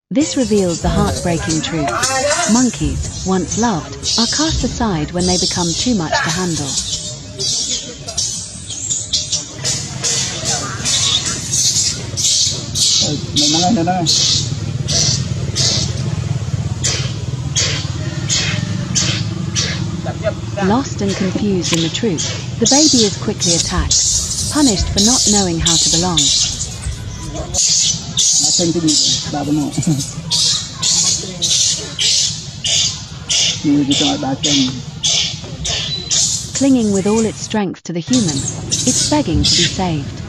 This reveals the heartbreaking truth. Monkeys, once loved, are cast aside when they become too much to handle. Lost and confused in the truth, the baby is quickly attacked, punished for not knowing how to belong. Clinging with all its strength to the human, it's begging to be saved.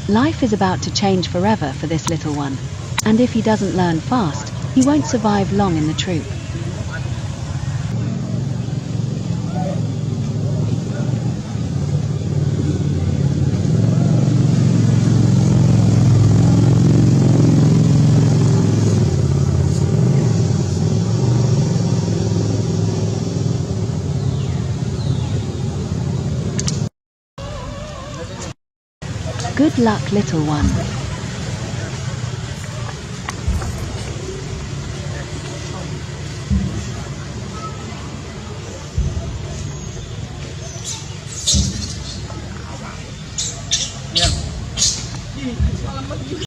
Life is about to change forever for this little one, and if he doesn't learn fast, he won't survive long in the troop. Good luck, little one.